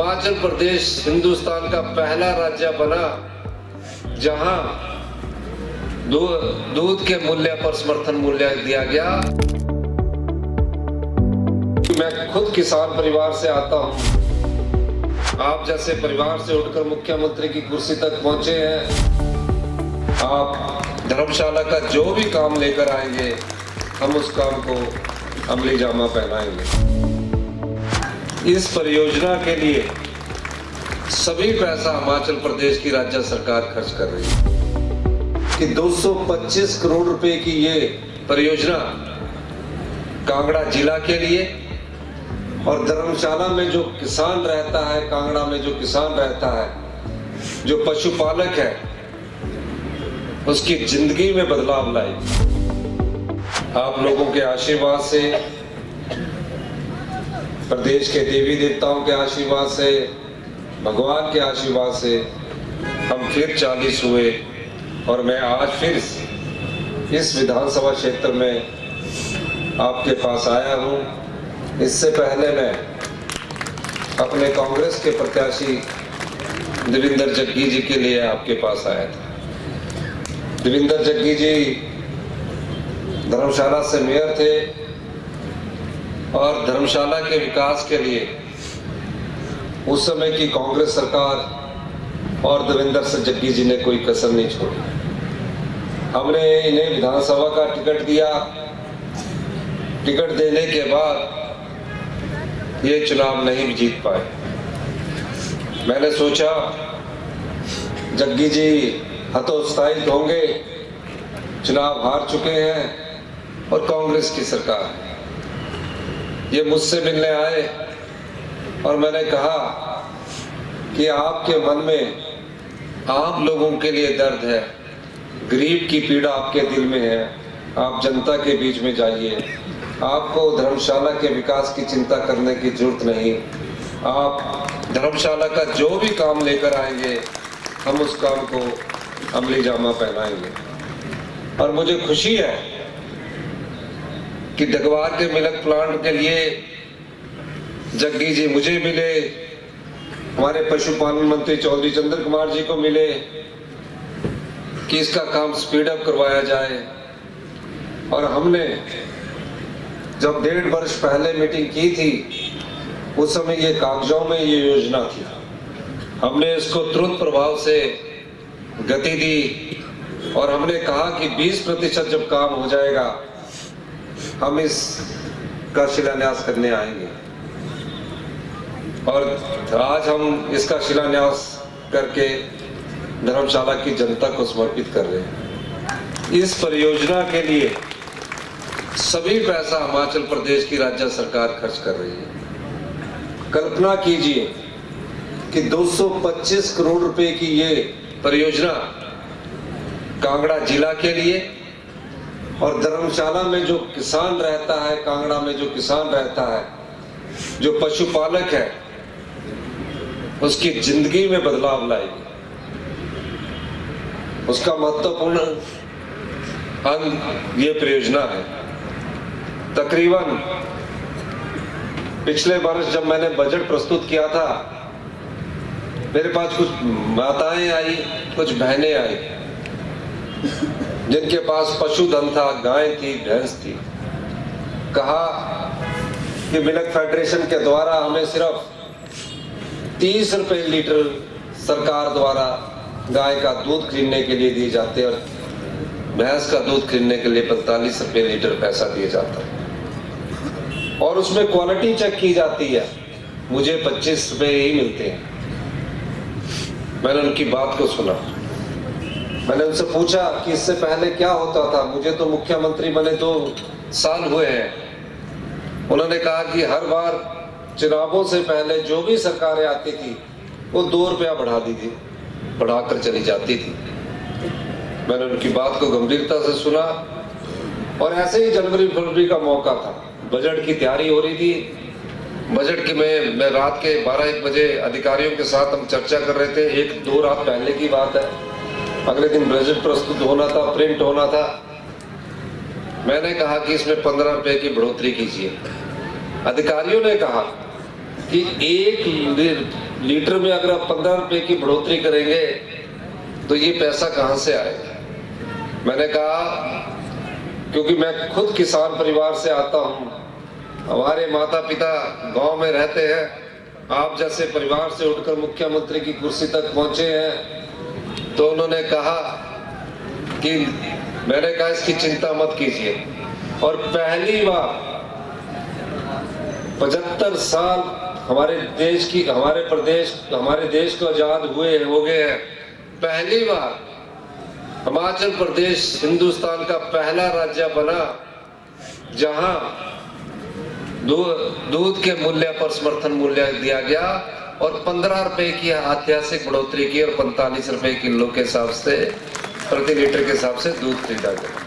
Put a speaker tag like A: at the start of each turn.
A: हिमाचल प्रदेश हिंदुस्तान का पहला राज्य बना जहां दूध के मूल्य पर समर्थन मूल्य दिया गया। मैं खुद किसान परिवार से आता हूं। आप जैसे परिवार से उठकर मुख्यमंत्री की कुर्सी तक पहुंचे हैं। आप धर्मशाला का जो भी काम लेकर आएंगे, हम उस काम को अमली जामा पहनाएंगे। इस परियोजना के लिए सभी पैसा हिमाचल प्रदेश की राज्य सरकार खर्च कर रही है कि 225 करोड़ रुपए की ये परियोजना कांगड़ा जिला के लिए और धर्मशाला में जो किसान रहता है, कांगड़ा में जो किसान रहता है, जो पशुपालक है, उसकी जिंदगी में बदलाव लाएगी। आप लोगों के आशीर्वाद से, प्रदेश के देवी देवताओं के आशीर्वाद से, भगवान के आशीर्वाद से हम फिर 40 हुए और मैं आज फिर इस विधानसभा क्षेत्र में आपके पास आया हूं। इससे पहले मैं अपने कांग्रेस के प्रत्याशी देवेंद्र जग्गी जी के लिए आपके पास आया था। देवेंद्र जग्गी जी धर्मशाला से मेयर थे और धर्मशाला के विकास के लिए उस समय की कांग्रेस सरकार और देवेंद्र जग्गी जी ने कोई कसर नहीं छोड़ी। हमने इन्हें विधानसभा का टिकट दिया। टिकट देने के बाद ये चुनाव नहीं जीत पाए। मैंने सोचा जग्गी जी हतोत्साहित होंगे, चुनाव हार चुके हैं और कांग्रेस की सरकार है। ये मुझसे मिलने आए और मैंने कहा कि आपके मन में आम लोगों के लिए दर्द है, गरीब की पीड़ा आपके दिल में है। आप जनता के बीच में जाइए। आपको धर्मशाला के विकास की चिंता करने की जरूरत नहीं। आप धर्मशाला का जो भी काम लेकर आएंगे, हम उस काम को अमली जामा पहनाएंगे। और मुझे खुशी है कि डगवार के मिल्क प्लांट के लिए जग्गी जी मुझे मिले, हमारे पशुपालन मंत्री चौधरी चंद्र कुमार जी को मिले कि इसका काम स्पीड अप करवाया जाए। और हमने जब 1.5 वर्ष पहले मीटिंग की थी, उस समय ये कागजों में ये योजना थी। हमने इसको तुरंत प्रभाव से गति दी और हमने कहा कि 20% जब काम हो जाएगा, हम इसका शिलान्यास करने आएंगे। और आज हम इसका शिलान्यास करके धर्मशाला की जनता को समर्पित कर रहे हैं। इस परियोजना के लिए सभी पैसा हिमाचल प्रदेश की राज्य सरकार खर्च कर रही है। कल्पना कीजिए कि 225 करोड़ रुपए की ये परियोजना कांगड़ा जिला के लिए और धर्मशाला में जो किसान रहता है, कांगड़ा में जो किसान रहता है, जो पशुपालक है, उसकी जिंदगी में बदलाव लाएगी। उसका महत्वपूर्ण अंग ये परियोजना है। तकरीबन पिछले वर्ष जब मैंने बजट प्रस्तुत किया था, मेरे पास कुछ माताएं आई, कुछ बहनें आई, जिनके पास पशुधन था, गाय थी, भैंस थी। कहा कि मिल्क फेडरेशन के द्वारा हमें सिर्फ 30 रुपए लीटर सरकार द्वारा गाय का दूध खरीदने के लिए दिए जाते और भैंस का दूध खरीदने के लिए 45 रुपए लीटर पैसा दिया जाता है और उसमें क्वालिटी चेक की जाती है। मुझे 25 रुपए ही मिलते हैं। मैंने उनकी बात को सुना। मैंने उनसे पूछा कि इससे पहले क्या होता था। मुझे तो मुख्यमंत्री बने 2 साल हुए हैं। उन्होंने कहा कि हर बार चुनावों से पहले जो भी सरकारें आती थी, वो 2 रुपया बढ़ाकर चली जाती थी। मैंने उनकी बात को गंभीरता से सुना और ऐसे ही जनवरी फरवरी का मौका था, बजट की तैयारी हो रही थी। बजट की मैं रात के 12-1 बजे अधिकारियों के साथ हम चर्चा कर रहे थे। 1-2 रात पहले की बात है। अगले दिन बजट प्रस्तुत होना था, प्रिंट होना था। मैंने कहा कि इसमें 15 रुपए की बढ़ोतरी कीजिए। अधिकारियों ने कहा कि 1 लीटर में अगर आप 15 रुपए की बढ़ोतरी करेंगे तो ये पैसा कहां से आएगा? मैंने कहा, क्योंकि मैं खुद किसान परिवार से आता हूं, हमारे माता पिता गांव में रहते हैं, आप जैसे परिवार से उठकर मुख्यमंत्री की कुर्सी तक पहुंचे हैं, तो उन्होंने कहा कि मैंने कहा इसकी चिंता मत कीजिए। और पहली बार 75 साल हमारे देश को आजाद हो गए हैं, पहली बार हिमाचल प्रदेश हिंदुस्तान का पहला राज्य बना जहां दूध के मूल्य पर समर्थन मूल्य दिया गया और 15 रुपए की ऐतिहासिक बढ़ोतरी की और 45 रुपए किलो के हिसाब से प्रति लीटर के हिसाब से दूध खरीदा गया।